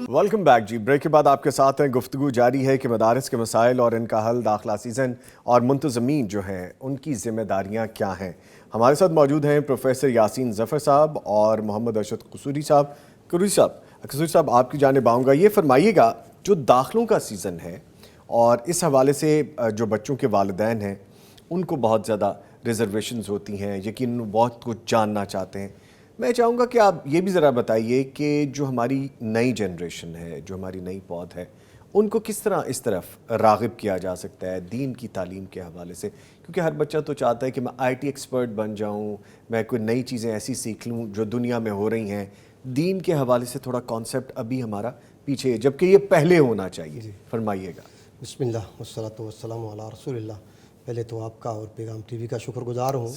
Welcome back جی. Break کے بعد آپ کے ساتھ ہیں. گفتگو جاری ہے کہ مدارس کے مسائل اور ان کا حل، داخلہ سیزن اور منتظمین جو ہیں ان کی ذمہ داریاں کیا ہیں. ہمارے ساتھ موجود ہیں پروفیسر یاسین ظفر صاحب اور محمد ارشد قصوری صاحب. قصوری صاحب آپ کی جانب آؤں گا. یہ فرمائیے گا جو داخلوں کا سیزن ہے اور اس حوالے سے جو بچوں کے والدین ہیں ان کو بہت زیادہ ریزرویشنز ہوتی ہیں، یقیناً بہت کچھ جاننا چاہتے ہیں. میں چاہوں گا کہ آپ یہ بھی ذرا بتائیے کہ جو ہماری نئی جنریشن ہے، جو ہماری نئی پود ہے، ان کو کس طرح اس طرف راغب کیا جا سکتا ہے دین کی تعلیم کے حوالے سے. کیونکہ ہر بچہ تو چاہتا ہے کہ میں آئی ٹی ایکسپرٹ بن جاؤں، میں کوئی نئی چیزیں ایسی سیکھ لوں جو دنیا میں ہو رہی ہیں. دین کے حوالے سے تھوڑا کانسیپٹ ابھی ہمارا پیچھے ہے، جبکہ یہ پہلے ہونا چاہیے. فرمائیے گا. بسم اللہ والصلاۃ والسلام علی رسول اللہ. پہلے تو آپ کا اور پیغام ٹی وی کا شکر گزار ہوں.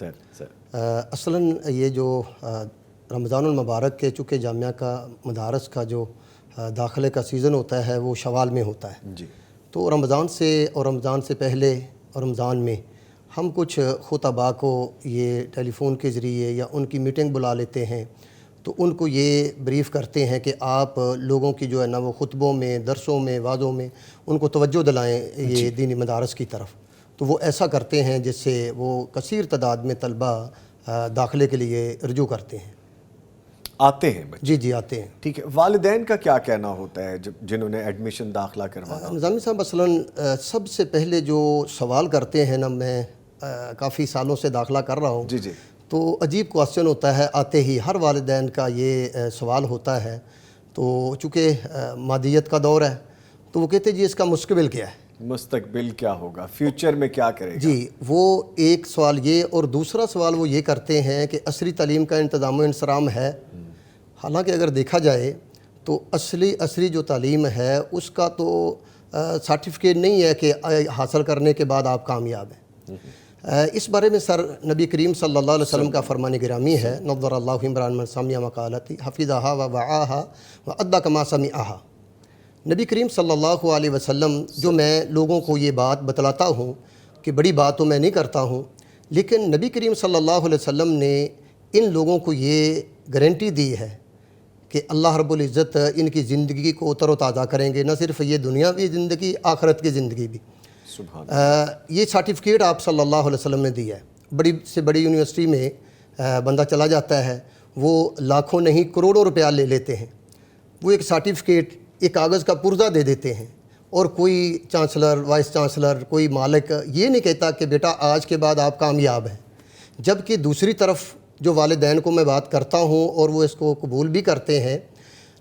اصلاً یہ جو رمضان المبارک کے چونکہ جامعہ کا مدارس کا جو داخلے کا سیزن ہوتا ہے وہ شوال میں ہوتا ہے جی. تو رمضان سے پہلے اور رمضان میں ہم کچھ خطباء کو یہ ٹیلی فون کے ذریعے یا ان کی میٹنگ بلا لیتے ہیں، تو ان کو یہ بریف کرتے ہیں کہ آپ لوگوں کی جو ہے نا وہ خطبوں میں، درسوں میں، وعظوں میں ان کو توجہ دلائیں یہ دینی مدارس کی طرف. تو وہ ایسا کرتے ہیں جس سے وہ کثیر تعداد میں طلبہ داخلے کے لیے رجوع کرتے ہیں، آتے ہیں بچے. جی آتے ہیں. ٹھیک ہے. والدین کا کیا کہنا ہوتا ہے جنہوں نے ایڈمیشن داخلہ کروانا؟ نظامی صاحب اصلاً سب سے پہلے جو سوال کرتے ہیں نا، میں کافی سالوں سے داخلہ کر رہا ہوں، جی تو عجیب کوسچن ہوتا ہے. آتے ہی ہر والدین کا یہ سوال ہوتا ہے. تو چونکہ مادیت کا دور ہے تو وہ کہتے ہیں جی اس کا مستقبل کیا ہے، مستقبل کیا ہوگا، فیوچر میں کیا کرے گا. جی وہ ایک سوال یہ، اور دوسرا سوال وہ یہ کرتے ہیں کہ عصری تعلیم کا انتظام و انصرام ہے. حالانکہ اگر دیکھا جائے تو عصری جو تعلیم ہے اس کا تو سرٹیفکیٹ نہیں ہے کہ حاصل کرنے کے بعد آپ کامیاب ہیں. اس بارے میں نبی کریم صلی اللہ علیہ وسلم کا فرمان گرامی ہے، نظر اللہ عمران من سمع مقالتی حفظھا و وعاھا و ادى کما سمعھا. نبی کریم صلی اللہ علیہ وسلم جو میں لوگوں کو یہ بات بتلاتا ہوں کہ بڑی بات تو میں نہیں کرتا ہوں، لیکن نبی کریم صلی اللہ علیہ وسلم نے ان لوگوں کو یہ گارنٹی دی ہے کہ اللہ رب العزت ان کی زندگی کو تر و تازہ کریں گے، نہ صرف یہ دنیاوی زندگی، آخرت کی زندگی بھی. یہ سرٹیفکیٹ آپ صلی اللہ علیہ وسلم نے دیا ہے. بڑی سے بڑی یونیورسٹی میں بندہ چلا جاتا ہے، وہ لاکھوں نہیں کروڑوں روپیہ لے لیتے ہیں. وہ ایک سرٹیفکیٹ، ایک کاغذ کا پرزہ دے دیتے ہیں، اور کوئی چانسلر، وائس چانسلر، کوئی مالک یہ نہیں کہتا کہ بیٹا آج کے بعد آپ کامیاب ہیں. جبکہ دوسری طرف جو والدین کو میں بات کرتا ہوں اور وہ اس کو قبول بھی کرتے ہیں،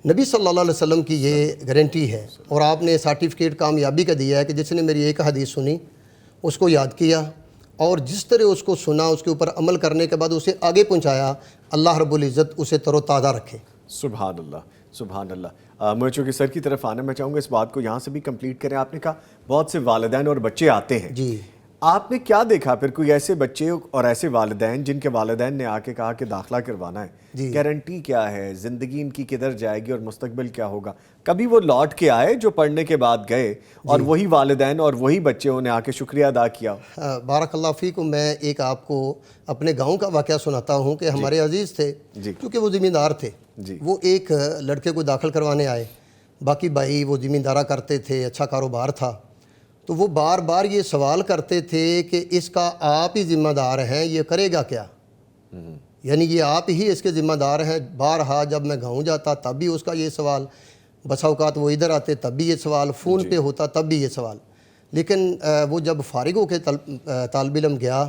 نبی صلی اللہ علیہ وسلم کی یہ گارنٹی ہے. اور آپ نے سرٹیفکیٹ کامیابی کا دیا ہے کہ جس نے میری ایک حدیث سنی، اس کو یاد کیا، اور جس طرح اس کو سنا اس کے اوپر عمل کرنے کے بعد اسے آگے پہنچایا، اللہ رب العزت اسے تر و تازہ رکھے. سبحان اللہ، سبحان اللہ. میں چونکہ سر کی طرف آنا، میں چاہوں گا اس بات کو یہاں سے بھی کمپلیٹ کریں. آپ نے کہا بہت سے والدین اور بچے آتے ہیں. جی. آپ نے کیا دیکھا پھر؟ کوئی ایسے بچے اور ایسے والدین جن کے والدین نے آ کے کہا کہ داخلہ کروانا ہے، گارنٹی کیا ہے، زندگی ان کی کدھر جائے گی اور مستقبل کیا ہوگا؟ کبھی وہ لوٹ کے آئے جو پڑھنے کے بعد گئے اور وہی والدین اور وہی بچے انہیں آ کے شکریہ ادا کیا؟ بارک اللہ فیکم. میں ایک آپ کو اپنے گاؤں کا واقعہ سناتا ہوں کہ ہمارے عزیز تھے، کیونکہ وہ زمیندار تھے. وہ ایک لڑکے کو داخل کروانے آئے، باقی بھائی وہ زمیندارہ کرتے تھے، اچھا کاروبار تھا. تو وہ بار بار یہ سوال کرتے تھے کہ اس کا آپ ہی ذمہ دار ہیں، یہ کرے گا کیا؟ یعنی یہ آپ ہی اس کے ذمہ دار ہیں. بارہا جب میں گاؤں جاتا تب بھی اس کا یہ سوال، بسا اوقات وہ ادھر آتے تب بھی یہ سوال، فون پہ ہوتا تب بھی یہ سوال. لیکن وہ جب فارغ ہو کے طالب علم گیا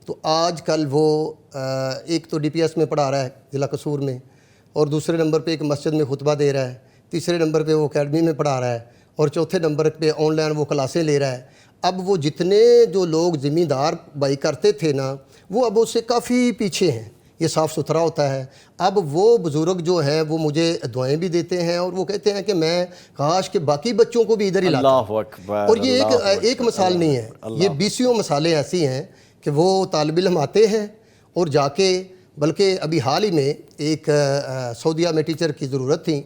تو آج کل وہ ایک تو ڈی پی ایس میں پڑھا رہا ہے ضلع قصور میں، اور دوسرے نمبر پہ ایک مسجد میں خطبہ دے رہا ہے، تیسرے نمبر پہ وہ اکیڈمی میں پڑھا رہا ہے، اور چوتھے نمبر پہ آن لائن وہ کلاسیں لے رہا ہے. اب وہ جتنے جو لوگ ذمہ دار بھائی کرتے تھے نا، وہ اب اس سے کافی پیچھے ہیں. یہ صاف ستھرا ہوتا ہے۔ اب وہ بزرگ جو ہیں وہ مجھے دعائیں بھی دیتے ہیں اور وہ کہتے ہیں کہ میں کاش کہ باقی بچوں کو بھی ادھر ہی لاتا۔ اللہ اکبر، اور یہ اللہ ایک مثال نہیں ہے، یہ بیسیوں مثالیں ایسی ہیں کہ وہ طالب علم آتے ہیں اور جا کے، بلکہ ابھی حال ہی میں ایک سعودیہ میں ٹیچر کی ضرورت تھی،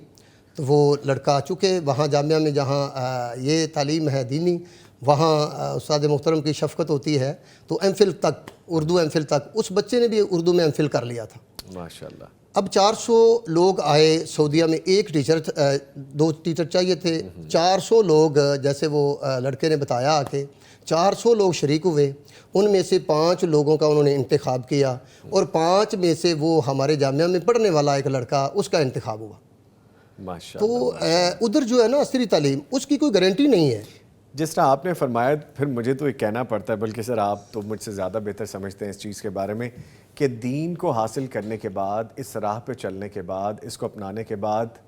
تو وہ لڑکا چونکہ وہاں جامعہ میں جہاں یہ تعلیم ہے دینی، وہاں استاد محترم کی شفقت ہوتی ہے، تو ایم فل تک، اردو ایم فل تک، اس بچے نے بھی اردو میں ایم فل کر لیا تھا۔ ماشاءاللہ۔ اب 400 لوگ آئے سعودیہ میں، ایک ٹیچر، 2 ٹیچر چاہیے تھے، 400 لوگ، جیسے وہ لڑکے نے بتایا کہ 400 لوگ شریک ہوئے، ان میں سے 5 لوگوں کا انہوں نے انتخاب کیا، اور 5 میں سے وہ ہمارے جامعہ میں پڑھنے والا ایک لڑکا، اس کا انتخاب ہوا۔ ماشاءاللہ۔ تو ادھر جو ہے نا عصری تعلیم، اس کی کوئی گارنٹی نہیں ہے۔ جس طرح آپ نے فرمایا، پھر مجھے تو یہ کہنا پڑتا ہے، بلکہ سر آپ تو مجھ سے زیادہ بہتر سمجھتے ہیں اس چیز کے بارے میں، کہ دین کو حاصل کرنے کے بعد، اس راہ پہ چلنے کے بعد، اس کو اپنانے کے بعد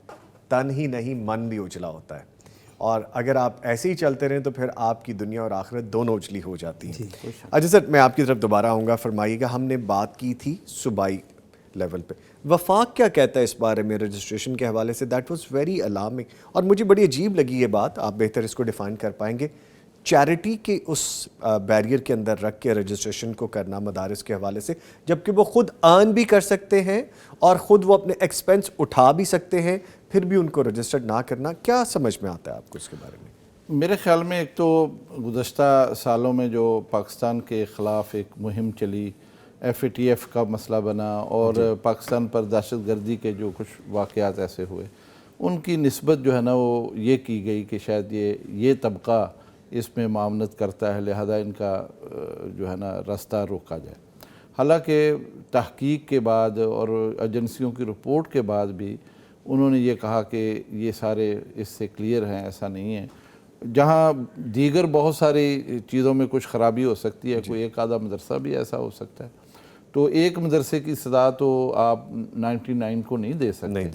تن ہی نہیں من بھی اجلا ہوتا ہے، اور اگر آپ ایسے ہی چلتے رہیں تو پھر آپ کی دنیا اور آخرت دونوں اجلی ہو جاتی ہیں۔ اچھا سر، میں آپ کی طرف دوبارہ آؤں گا، فرمائیے گا، ہم نے بات کی تھی صوبائی لیول پہ، وفاق کیا کہتا ہے اس بارے میں رجسٹریشن کے حوالے سے؟ دیٹ واز ویری الارمنگ، اور مجھے بڑی عجیب لگی یہ بات، آپ بہتر اس کو ڈیفائن کر پائیں گے، چیریٹی کے اس بیریئر کے اندر رکھ کے رجسٹریشن کو کرنا مدارس کے حوالے سے، جبکہ وہ خود ارن بھی کر سکتے ہیں اور خود وہ اپنے ایکسپینس اٹھا بھی سکتے ہیں، پھر بھی ان کو رجسٹرڈ نہ کرنا، کیا سمجھ میں آتا ہے آپ کو اس کے بارے میں؟ میرے خیال میں ایک تو گزشتہ سالوں میں جو پاکستان کے خلاف ایک مہم چلی، FATF کا مسئلہ بنا، اور پاکستان پر دہشت گردی کے جو کچھ واقعات ایسے ہوئے، ان کی نسبت جو ہے نا وہ یہ کی گئی کہ شاید یہ طبقہ اس میں معاونت کرتا ہے، لہذا ان کا جو ہے نا راستہ روکا جائے۔ حالانکہ تحقیق کے بعد اور ایجنسیوں کی رپورٹ کے بعد بھی انہوں نے یہ کہا کہ یہ سارے اس سے کلیئر ہیں، ایسا نہیں ہے۔ جہاں دیگر بہت ساری چیزوں میں کچھ خرابی ہو سکتی ہے، کوئی ایک آدھا مدرسہ بھی ایسا ہو سکتا ہے، تو ایک مدرسے کی سزا تو آپ 99 کو نہیں دے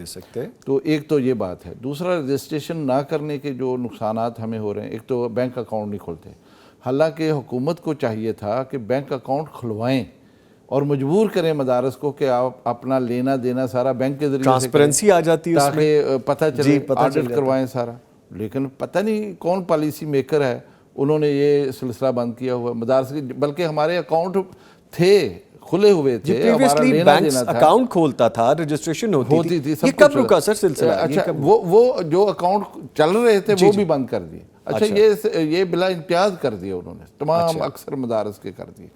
سکتے۔ تو ایک تو یہ بات ہے۔ دوسرا، رجسٹریشن نہ کرنے کے جو نقصانات ہمیں ہو رہے ہیں، ایک تو بینک اکاؤنٹ نہیں کھلتے، حالانکہ حکومت کو چاہیے تھا کہ بینک اکاؤنٹ کھلوائیں اور مجبور کریں مدارس کو کہ آپ اپنا لینا دینا سارا بینک کے ذریعے سے ٹرانسپیرنسی آ جاتی ہے اس میں، تاکہ پتہ چلے، آڈٹ کروائیں سارا۔ لیکن پتہ نہیں کون پالیسی میکر ہے، انہوں نے یہ سلسلہ بند کیا ہوا مدارس کی، بلکہ ہمارے اکاؤنٹ تھے، کھلے ہوئے تھے، ہمارا لینا دینا تھا، اکاؤنٹ کھولتا تھا، رجسٹریشن ہوتی تھی، یہ کب رکا سر سلسلہ؟ اچھا، وہ جو اکاؤنٹ چل رہے تھے وہ بھی بند کر دیے۔ اچھا، یہ بلا امتیاز کر دیے انہوں نے، تمام اکثر مدارس کے کر دیے۔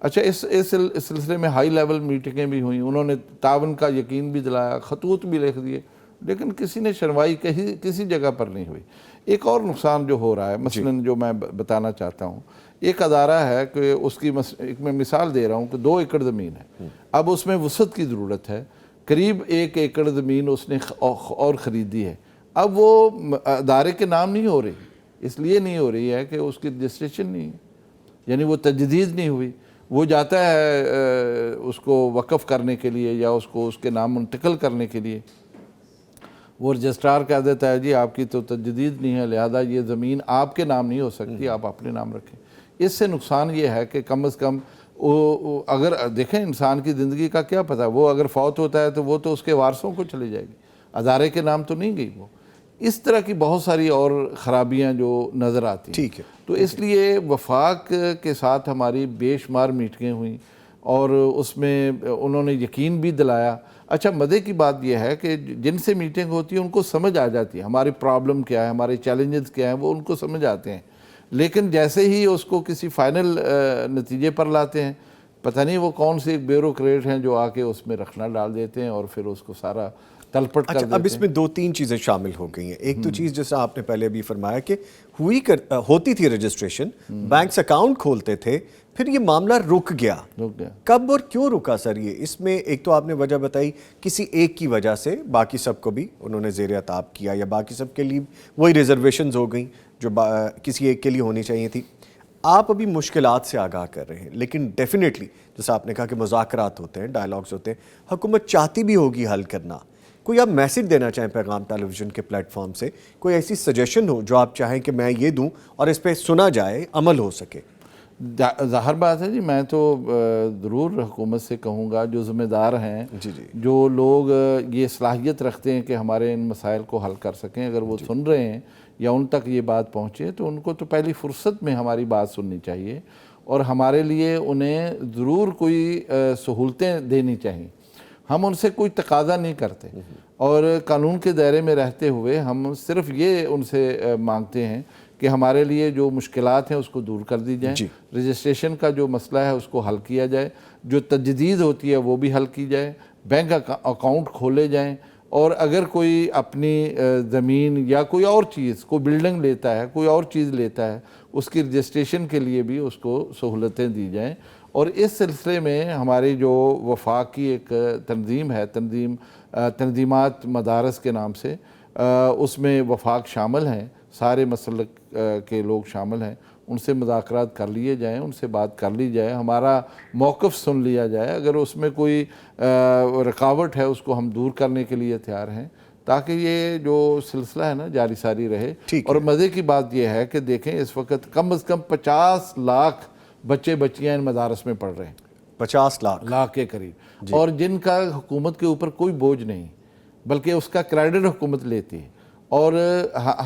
اچھا، اس سلسلے میں ہائی لیول میٹنگیں بھی ہوئیں، انہوں نے تعاون کا یقین بھی دلایا، خطوط بھی لکھ دیے، لیکن کسی نے سنوائی کسی جگہ پر نہیں ہوئی۔ ایک اور نقصان جو ہو رہا ہے، مثلاً جو میں بتانا چاہتا ہوں، ایک ادارہ ہے کہ اس کی ایک میں مثال دے رہا ہوں کہ 2 ایکڑ زمین ہے، اب اس میں وسعت کی ضرورت ہے، قریب 1 ایکڑ زمین اس نے اور خریدی ہے، اب وہ ادارے کے نام نہیں ہو رہی، اس لیے نہیں ہو رہی ہے کہ اس کی رجسٹریشن نہیں ہے، یعنی وہ تجدید نہیں ہوئی۔ وہ جاتا ہے اس کو وقف کرنے کے لیے یا اس کو اس کے نام منتقل کرنے کے لیے، وہ رجسٹرار کہہ دیتا ہے جی آپ کی تو تجدید نہیں ہے، لہذا یہ زمین آپ کے نام نہیں ہو سکتی، آپ اپنے نام رکھیں۔ اس سے نقصان یہ ہے کہ کم از کم اگر دیکھیں انسان کی زندگی کا کیا پتہ، وہ اگر فوت ہوتا ہے تو وہ تو اس کے وارثوں کو چلی جائے گی، ادارے کے نام تو نہیں گئی وہ۔ اس طرح کی بہت ساری اور خرابیاں جو نظر آتی ہیں۔ ٹھیک ہے، تو اس لیے وفاق کے ساتھ ہماری بے شمار میٹنگیں ہوئیں اور اس میں انہوں نے یقین بھی دلایا۔ اچھا، مزے کی بات یہ ہے کہ جن سے میٹنگ ہوتی ہے ان کو سمجھ آ جاتی ہے ہماری پرابلم کیا ہے، ہمارے چیلنجز کیا ہیں، وہ ان کو سمجھ آتے ہیں، لیکن جیسے ہی اس کو کسی فائنل نتیجے پر لاتے ہیں، پتہ نہیں وہ کون سے ایک بیوروکریٹ ہیں جو آ کے اس میں رکھنا ڈال دیتے ہیں اور پھر اس کو سارا تلپٹ کر دیتے ہیں۔ اب اس میں 2-3 چیزیں شامل ہو گئی ہیں۔ ایک تو چیز جیسا آپ نے پہلے بھی فرمایا کہ ہوتی تھی رجسٹریشن، بینکس اکاؤنٹ کھولتے تھے، پھر یہ معاملہ رک گیا۔ کب اور کیوں رکا سر یہ؟ اس میں ایک تو آپ نے وجہ بتائی کسی ایک کی وجہ سے، باقی سب کو بھی انہوں نے زیر عطاب کیا، یا باقی سب کے لیے وہی ریزرویشنز ہو گئیں جو کسی ایک کے لیے ہونی چاہیے تھی۔ آپ ابھی مشکلات سے آگاہ کر رہے ہیں، لیکن ڈیفینیٹلی جیسا آپ نے کہا کہ مذاکرات ہوتے ہیں، ڈائیلاگز ہوتے ہیں، حکومت چاہتی بھی ہوگی حل کرنا۔ کوئی آپ میسیج دینا چاہیں پیغام ٹیلی ویژن کے پلیٹ فارم سے، کوئی ایسی سجیشن ہو جو آپ چاہیں کہ میں یہ دوں اور اس پہ سنا جائے، عمل ہو سکے؟ ظاہر بات ہے جی، میں تو ضرور حکومت سے کہوں گا، جو ذمہ دار ہیں، جو لوگ یہ صلاحیت رکھتے ہیں کہ ہمارے ان مسائل کو حل کر سکیں، اگر وہ سن رہے ہیں یا ان تک یہ بات پہنچے تو ان کو تو پہلی فرصت میں ہماری بات سننی چاہیے، اور ہمارے لیے انہیں ضرور کوئی سہولتیں دینی چاہیے۔ ہم ان سے کوئی تقاضا نہیں کرتے، اور قانون کے دائرے میں رہتے ہوئے ہم صرف یہ ان سے مانگتے ہیں کہ ہمارے لیے جو مشکلات ہیں اس کو دور کر دی جائیں، رجسٹریشن کا جو مسئلہ ہے اس کو حل کیا جائے، جو تجدید ہوتی ہے وہ بھی حل کی جائے، بینک اکاؤنٹ کھولے جائیں، اور اگر کوئی اپنی زمین یا کوئی اور چیز، کوئی بلڈنگ لیتا ہے، کوئی اور چیز لیتا ہے، اس کی رجسٹریشن کے لیے بھی اس کو سہولتیں دی جائیں۔ اور اس سلسلے میں ہماری جو وفاق کی ایک تنظیم ہے، تنظیمات مدارس کے نام سے، اس میں وفاق شامل ہیں، سارے مسلک کے لوگ شامل ہیں، ان سے مذاکرات کر لیے جائیں، ان سے بات کر لی جائے، ہمارا موقف سن لیا جائے، اگر اس میں کوئی رکاوٹ ہے اس کو ہم دور کرنے کے لیے تیار ہیں، تاکہ یہ جو سلسلہ ہے نا جاری ساری رہے۔ اور مزے کی بات یہ ہے کہ دیکھیں اس وقت کم از کم 50 لاکھ بچے بچیاں ان مدارس میں پڑھ رہے ہیں، 50 لاکھ کے قریب، اور جن کا حکومت کے اوپر کوئی بوجھ نہیں، بلکہ اس کا کریڈٹ حکومت لیتی ہے، اور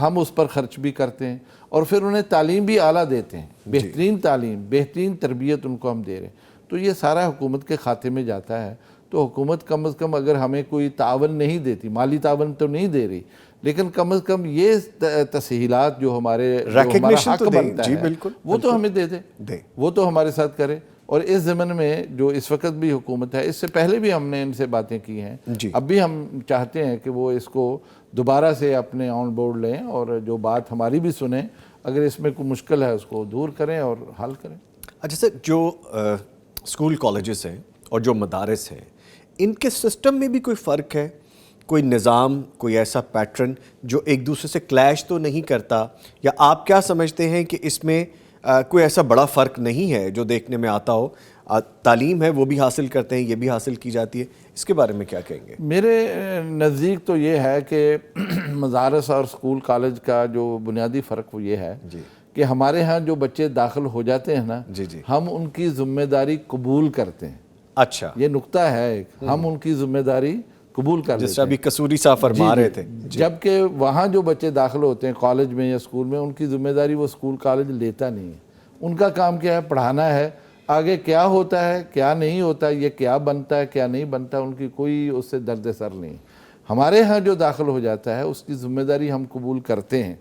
ہم اس پر خرچ بھی کرتے ہیں، اور پھر انہیں تعلیم بھی اعلیٰ دیتے ہیں، بہترین تعلیم، بہترین تربیت ان کو ہم دے رہے ہیں، تو یہ سارا حکومت کے کھاتے میں جاتا ہے۔ تو حکومت کم از کم اگر ہمیں کوئی تعاون نہیں دیتی، مالی تعاون تو نہیں دے رہی، لیکن کم از کم یہ تسہیلات جو ہمارا حق بنتا ہے وہ تو ہمیں دے دے، وہ تو ہمارے ساتھ کرے۔ اور اس ضمن میں جو اس وقت بھی حکومت ہے، اس سے پہلے بھی ہم نے ان سے باتیں کی ہیں، اب بھی ہم چاہتے ہیں کہ وہ اس کو دوبارہ سے اپنے آن بورڈ لیں، اور جو بات ہماری بھی سنیں، اگر اس میں کوئی مشکل ہے اس کو دور کریں اور حل کریں۔ اچھا سر، جو اسکول کالجز ہیں اور جو مدارس ہیں، ان کے سسٹم میں بھی کوئی فرق ہے؟ کوئی نظام، کوئی ایسا پیٹرن جو ایک دوسرے سے کلیش تو نہیں کرتا؟ یا آپ کیا سمجھتے ہیں کہ اس میں کوئی ایسا بڑا فرق نہیں ہے جو دیکھنے میں آتا ہو؟ تعلیم ہے وہ بھی حاصل کرتے ہیں، یہ بھی حاصل کی جاتی ہے، اس کے بارے میں کیا کہیں گے؟ میرے نزدیک تو یہ ہے کہ مدارس اور اسکول کالج کا جو بنیادی فرق وہ یہ ہے کہ ہمارے ہاں جو بچے داخل ہو جاتے ہیں نا، ہم ان کی ذمہ داری قبول کرتے ہیں۔ اچھا، یہ نقطہ ہے ایک، ہم ان کی ذمہ داری قبول کر لیتے ہیں، جس طرح ابھی قصوری صاحب فرما رہے تھے۔ جبکہ وہاں جو بچے داخل ہوتے ہیں کالج میں یا اسکول میں، ان کی ذمہ داری وہ اسکول کالج لیتا نہیں ہے۔ ان کا کام کیا ہے؟ پڑھانا ہے، آگے کیا ہوتا ہے کیا نہیں ہوتا، یہ کیا بنتا ہے کیا نہیں بنتا، ان کی کوئی اس سے درد سر نہیں۔ ہمارے ہاں جو داخل ہو جاتا ہے اس کی ذمہ داری ہم قبول کرتے ہیں،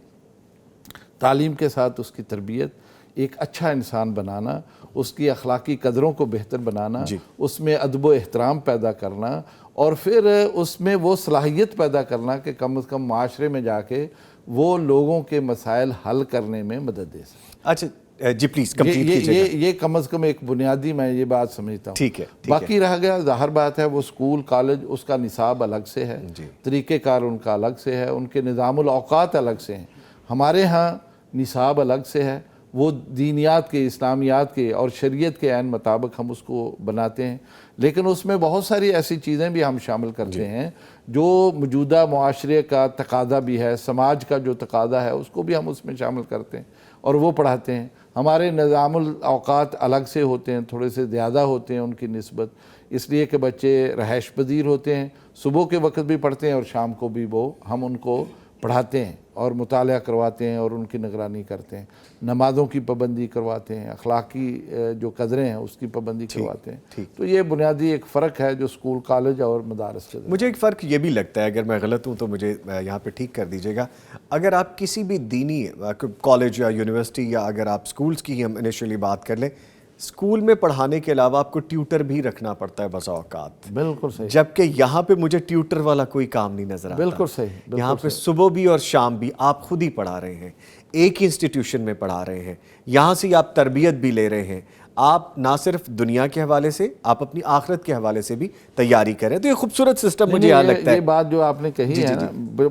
تعلیم کے ساتھ اس کی تربیت، ایک اچھا انسان بنانا، اس کی اخلاقی قدروں کو بہتر بنانا، اس میں ادب و احترام پیدا کرنا، اور پھر اس میں وہ صلاحیت پیدا کرنا کہ کم از کم معاشرے میں جا کے وہ لوگوں کے مسائل حل کرنے میں مدد دے سکے۔ اچھا جی، پلیز کمپلیٹ کیجئے گا۔ یہ کم از کم ایک بنیادی میں یہ بات سمجھتا ہوں۔ ٹھیک ہے۔ باقی رہ گیا، ظاہر بات ہے وہ اسکول کالج، اس کا نصاب الگ سے ہے، طریقہ کار ان کا الگ سے ہے، ان کے نظام الاوقات الگ سے ہیں۔ ہمارے ہاں نصاب الگ سے ہے، وہ دینیات کے، اسلامیات کے اور شریعت کے عین مطابق ہم اس کو بناتے ہیں، لیکن اس میں بہت ساری ایسی چیزیں بھی ہم شامل کرتے ہیں جو موجودہ معاشرے کا تقاضا بھی ہے، سماج کا جو تقاضا ہے اس کو بھی ہم اس میں شامل کرتے ہیں اور وہ پڑھاتے ہیں۔ ہمارے نظام الاوقات الگ سے ہوتے ہیں، تھوڑے سے زیادہ ہوتے ہیں ان کی نسبت، اس لیے کہ بچے رہائش پذیر ہوتے ہیں، صبح کے وقت بھی پڑھتے ہیں اور شام کو بھی وہ ہم ان کو پڑھاتے ہیں اور مطالعہ کرواتے ہیں اور ان کی نگرانی کرتے ہیں، نمازوں کی پابندی کرواتے ہیں، اخلاقی جو قدریں ہیں اس کی پابندی کرواتے ہیں۔ تو یہ بنیادی ایک فرق ہے جو اسکول کالج اور مدارس کے۔ مجھے ایک فرق یہ بھی لگتا ہے، اگر میں غلط ہوں تو مجھے یہاں پہ ٹھیک کر دیجیے گا، اگر آپ کسی بھی دینی کالج یا یونیورسٹی یا اگر آپ اسکولز کی ہم انیشلی بات کر لیں، اسکول میں پڑھانے کے علاوہ آپ کو ٹیوٹر بھی رکھنا پڑتا ہے بسا اوقات۔ بالکل صحیح۔ جبکہ یہاں پہ مجھے ٹیوٹر والا کوئی کام نہیں نظر آتا۔ بالکل صحیح۔ یہاں پہ صبح بھی اور شام بھی آپ خود ہی پڑھا رہے ہیں، ایک ہی انسٹیٹیوشن میں پڑھا رہے ہیں، یہاں سے آپ تربیت بھی لے رہے ہیں، آپ نہ صرف دنیا کے حوالے سے، آپ اپنی آخرت کے حوالے سے بھی تیاری کریں۔ تو یہ خوبصورت سسٹم مجھے یہاں لگتا ہے۔ یہ بات جو آپ نے کہی ہے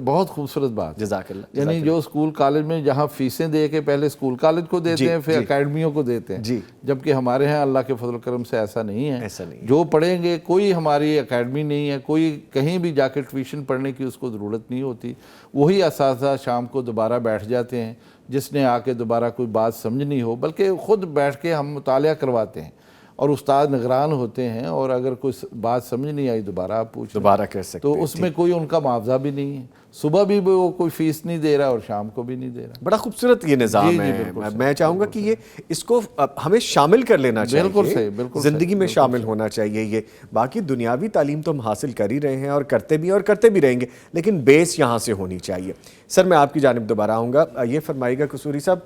بہت خوبصورت بات، جزاک اللہ۔ یعنی جو اسکول کالج میں جہاں فیسیں دے کے پہلے اسکول کالج کو دیتے ہیں پھر اکیڈمیوں کو دیتے ہیں، جبکہ ہمارے ہاں اللہ کے فضل و کرم سے ایسا نہیں ہے۔ جو پڑھیں گے، کوئی ہماری اکیڈمی نہیں ہے، کوئی کہیں بھی جا کے ٹیوشن پڑھنے کی اس کو ضرورت نہیں ہوتی، وہی اساتذہ شام کو دوبارہ بیٹھ جاتے ہیں، جس نے آ کے دوبارہ کوئی بات سمجھنی ہو، بلکہ خود بیٹھ کے ہم مطالعہ کرواتے ہیں اور استاد نگران ہوتے ہیں، اور اگر کوئی بات سمجھ نہیں آئی دوبارہ آپ پوچھ لیں، دوبارہ کر سکتے تو اس میں کوئی ان کا معاوضہ بھی نہیں ہے، صبح بھی وہ کوئی فیس نہیں دے رہا اور شام کو بھی نہیں دے رہا۔ بڑا خوبصورت یہ نظام ہے، میں چاہوں گا کہ یہ اس کو ہمیں شامل کر لینا چاہیے، بالکل صحیح، بالکل زندگی میں شامل ہونا چاہیے یہ۔ باقی دنیاوی تعلیم تو ہم حاصل کر ہی رہے ہیں اور کرتے بھی اور کرتے بھی رہیں گے، لیکن بیس یہاں سے ہونی چاہیے۔ سر میں آپ کی جانب دوبارہ آؤں گا، یہ فرمائیے گا قصوری صاحب،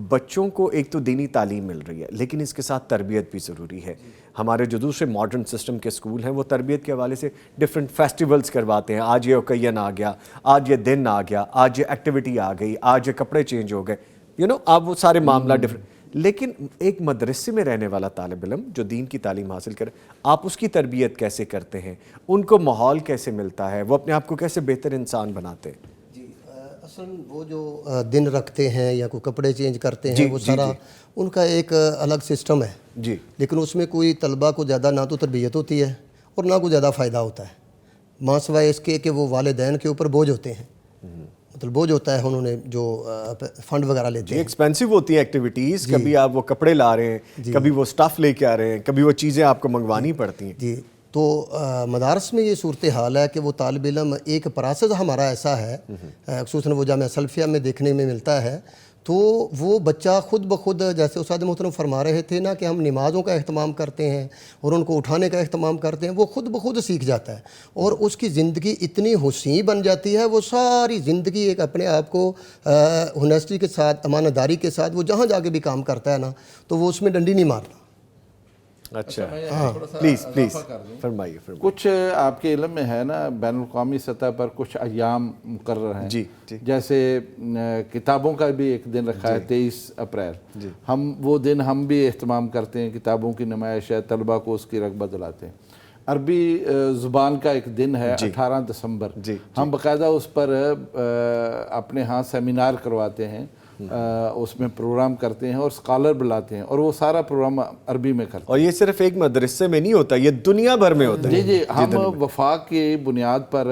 بچوں کو ایک تو دینی تعلیم مل رہی ہے لیکن اس کے ساتھ تربیت بھی ضروری ہے۔ ہمارے جو دوسرے ماڈرن سسٹم کے اسکول ہیں وہ تربیت کے حوالے سے ڈیفرنٹ فیسٹیولز کرواتے ہیں، آج یہ اوکیین آ گیا، آج یہ دن آ گیا، آج یہ ایکٹیویٹی آ گئی، آج یہ کپڑے چینج ہو گئے، آپ وہ سارے معاملہ ڈیفرنٹ۔ لیکن ایک مدرسے میں رہنے والا طالب علم جو دین کی تعلیم حاصل کرے، آپ اس کی تربیت کیسے کرتے ہیں؟ ان کو ماحول کیسے ملتا ہے؟ وہ اپنے آپ کو کیسے بہتر انسان بناتے ہیں؟ اصل وہ جو دن رکھتے ہیں یا کوئی کپڑے چینج کرتے ہیں، وہ سارا ان کا ایک الگ سسٹم ہے جی، لیکن اس میں کوئی طلبہ کو زیادہ نہ تو تربیت ہوتی ہے اور نہ کوئی زیادہ فائدہ ہوتا ہے، ماں سوائے اس کے کہ وہ والدین کے اوپر بوجھ ہوتے ہیں، مطلب بوجھ ہوتا ہے، انہوں نے جو فنڈ وغیرہ لیتے ہیں، ایکسپینسو ہوتی ہیں ایکٹیویٹیز، کبھی آپ وہ کپڑے لا رہے ہیں، کبھی وہ سٹاف لے کے آ رہے ہیں، کبھی وہ چیزیں آپ کو منگوانی پڑتی ہیں۔ جی، تو مدارس میں یہ صورتحال ہے کہ وہ طالب علم ایک پروسیس ہمارا ایسا ہے، خصوصاً وہ جامعہ سلفیہ میں دیکھنے میں ملتا ہے، تو وہ بچہ خود بخود، جیسے استاد محترم فرما رہے تھے نا کہ ہم نمازوں کا اہتمام کرتے ہیں اور ان کو اٹھانے کا اہتمام کرتے ہیں، وہ خود بخود سیکھ جاتا ہے اور اس کی زندگی اتنی حسین بن جاتی ہے، وہ ساری زندگی ایک اپنے آپ کو ہونیسٹی کے ساتھ، امانت داری کے ساتھ وہ جہاں جا کے بھی کام کرتا ہے نا تو وہ اس میں ڈنڈی نہیں مارتا۔ اچھا، پلیز فرمائیے۔ کچھ آپ کے علم میں ہے نا، بین الاقوامی سطح پر کچھ ایام مقرر ہیں، جی، جیسے کتابوں کا بھی ایک دن رکھا ہے 23 اپریل، ہم وہ دن ہم بھی اہتمام کرتے ہیں، کتابوں کی نمائش ہے، طلبہ کو اس کی رغبت دلاتے ہیں۔ عربی زبان کا ایک دن ہے 18 دسمبر، ہم باقاعدہ اس پر اپنے ہاں سیمینار کرواتے ہیں، اس میں پروگرام کرتے ہیں اور اسکالر بلاتے ہیں اور وہ سارا پروگرام عربی میں کرتے ہیں۔ اور یہ صرف ایک مدرسے میں نہیں ہوتا، یہ دنیا بھر میں ہوتا ہے۔ جی، ہم وفاق کی بنیاد پر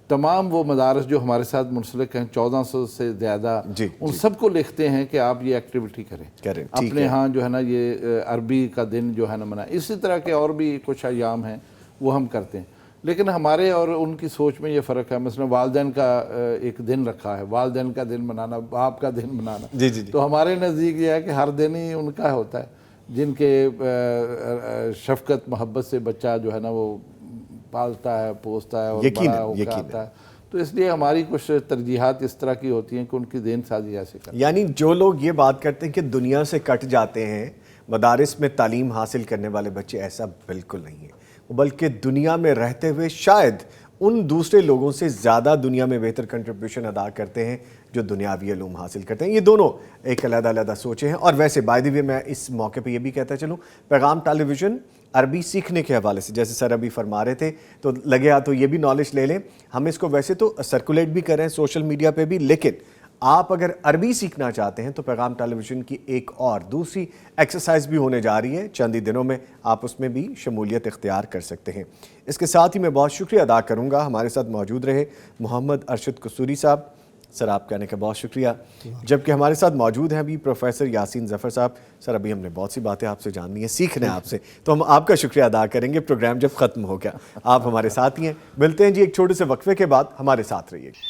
تمام وہ مدارس جو ہمارے ساتھ منسلک ہیں 1400 سے زیادہ، ان سب کو لکھتے ہیں کہ آپ یہ ایکٹیویٹی کریں اپنے ہاں، جو ہے نا یہ عربی کا دن جو ہے نا منائیں۔ اسی طرح کے اور بھی کچھ ایام ہیں وہ ہم کرتے ہیں، لیکن ہمارے اور ان کی سوچ میں یہ فرق ہے۔ مثلا والدین کا ایک دن رکھا ہے، والدین کا دن منانا، باپ کا دن منانا، تو ہمارے نزدیک یہ ہے کہ ہر دن ہی ان کا ہوتا ہے، جن کے شفقت محبت سے بچہ جو ہے نا وہ پالتا ہے، پوستا ہے اور بڑا ہو کے آتا ہے، تو اس لیے ہماری کچھ ترجیحات اس طرح کی ہوتی ہیں کہ ان کی دین سازی ایسے کریں۔ یعنی جو لوگ یہ بات کرتے ہیں کہ دنیا سے کٹ جاتے ہیں، مدارس میں تعلیم حاصل کرنے والے بچے، ایسا بالکل نہیں ہے، بلکہ دنیا میں رہتے ہوئے شاید ان دوسرے لوگوں سے زیادہ دنیا میں بہتر کنٹریبیوشن ادا کرتے ہیں جو دنیاوی علوم حاصل کرتے ہیں۔ یہ دونوں ایک علیحدہ علیحدہ سوچیں ہیں۔ اور ویسے بائی دی وے میں اس موقع پہ یہ بھی کہتا چلوں، پیغام ٹیلی ویژن عربی سیکھنے کے حوالے سے جیسے سر ابھی فرما رہے تھے، تو لگے ہاں تو یہ بھی نالج لے لیں، ہم اس کو ویسے تو سرکولیٹ بھی کریں سوشل میڈیا پہ بھی، لیکن آپ اگر عربی سیکھنا چاہتے ہیں تو پیغام ٹیلی ویژن کی ایک اور دوسری ایکسرسائز بھی ہونے جا رہی ہے، چند ہی دنوں میں آپ اس میں بھی شمولیت اختیار کر سکتے ہیں۔ اس کے ساتھ ہی میں بہت شکریہ ادا کروں گا، ہمارے ساتھ موجود رہے محمد ارشد قصوری صاحب، سر آپ کہنے کا بہت شکریہ، جبکہ ہمارے ساتھ موجود ہیں ابھی پروفیسر یاسین ظفر صاحب۔ سر ابھی ہم نے بہت سی باتیں آپ سے جاننی ہیں، سیکھنا ہے آپ سے، تو ہم آپ کا شکریہ ادا کریں گے پروگرام جب ختم ہو گیا۔ آپ ہمارے ساتھ ہی ہیں، ملتے ہیں جی ایک چھوٹے سے وقفے کے بعد، ہمارے ساتھ رہیے گا۔